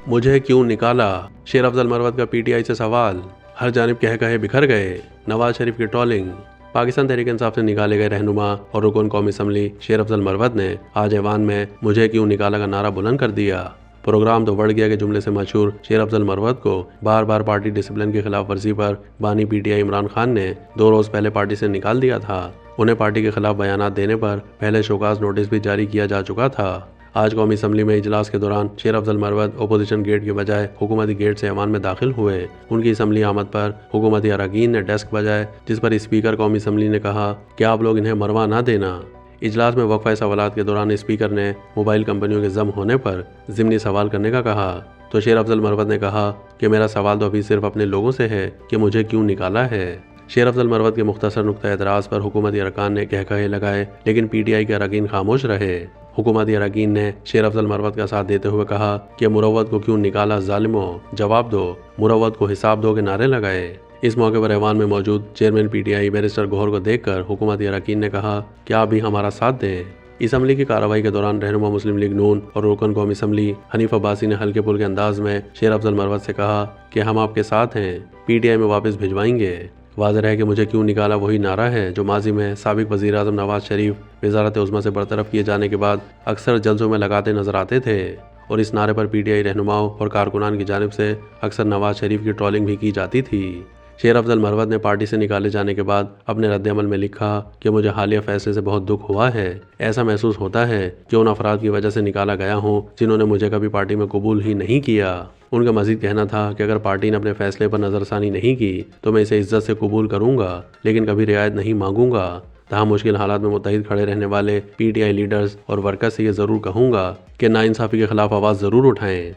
مجھے کیوں نکالا؟ شیر افضل مروت کا پی ٹی آئی سے سوال۔ ہر جانب کہے بکھر گئے، نواز شریف کی ٹرولنگ۔ پاکستان تحریک انصاف سے نکالے گئے رہنما اور رکن قومی اسمبلی شیر افضل مروت نے آج ایوان میں مجھے کیوں نکالا کا نعرہ بلند کر دیا۔ پروگرام تو بڑھ گیا کے جملے سے مشہور شیر افضل مروت کو بار بار پارٹی ڈسپلن کی خلاف ورزی پر بانی پی ٹی آئی عمران خان نے 2 روز پہلے پارٹی سے نکال دیا تھا۔ انہیں پارٹی کے خلاف بیانات دینے پر پہلے شوکاز نوٹس بھی جاری کیا جا چکا تھا۔ آج قومی اسمبلی میں اجلاس کے دوران شیر افضل مروت اپوزیشن گیٹ کے بجائے حکومتی گیٹ سے ایوان میں داخل ہوئے۔ ان کی اسمبلی آمد پر حکومتی اراکین نے ڈیسک بجائے، جس پر اسپیکر قومی اسمبلی نے کہا کہ آپ لوگ انہیں مروا نہ دینا۔ اجلاس میں وقفہ سوالات کے دوران اسپیکر نے موبائل کمپنیوں کے ضم ہونے پر ضمنی سوال کرنے کا کہا تو شیر افضل مروت نے کہا کہ میرا سوال تو ابھی صرف اپنے لوگوں سے ہے کہ مجھے کیوں نکالا ہے۔ شیر افضل مروت کے مختصر نقطہ اعتراض پر حکومتی ارکان نے کہے لگائے، لیکن پی ٹی آئی کے اراکین خاموش رہے۔ حکومتی اراکین نے شیر افضل مروت کا ساتھ دیتے ہوئے کہا کہ مروت کو کیوں نکالا ظالموں، جواب دو، مروت کو حساب دو کے نعرے لگائے۔ اس موقع پر ایوان میں موجود chairman P T I barrister Gohar کو دیکھ کر حکومتی اراکین نے کہا کہ آپ بھی ہمارا ساتھ دیں۔ اسمبلی کی کارروائی کے دوران رہنما مسلم لیگ نون اور رکن قومی اسمبلی حنیف عباسی نے ہلکے پھلکے انداز میں شیر افضل مروت سے کہا کہ ہم آپ کے ساتھ ہیں، پی ٹی آئی میں واپس بھجوائیں گے۔ واضح ہے کہ مجھے کیوں نکالا وہی نعرہ ہے جو ماضی میں سابق وزیر اعظم نواز شریف وزارت عظمیٰ سے برطرف کیے جانے کے بعد اکثر جلسوں میں لگاتے نظر آتے تھے، اور اس نعرے پر پی ٹی آئی رہنماؤں اور کارکنان کی جانب سے اکثر نواز شریف کی ٹرولنگ بھی کی جاتی تھی۔ شیر افضل مروت نے پارٹی سے نکالے جانے کے بعد اپنے رد عمل میں لکھا کہ مجھے حالیہ فیصلے سے بہت دکھ ہوا ہے۔ ایسا محسوس ہوتا ہے کہ ان افراد کی وجہ سے نکالا گیا ہوں جنہوں نے مجھے کبھی پارٹی میں قبول ہی نہیں کیا۔ ان کا مزید کہنا تھا کہ اگر پارٹی نے اپنے فیصلے پر نظر ثانی نہیں کی تو میں اسے عزت سے قبول کروں گا، لیکن کبھی رعایت نہیں مانگوں گا۔ تاہم مشکل حالات میں متحد کھڑے رہنے والے پی ٹی آئی لیڈرز اور ورکرز سے یہ ضرور کہوں گا کہ ناانصافی کے خلاف آواز ضرور اٹھائیں۔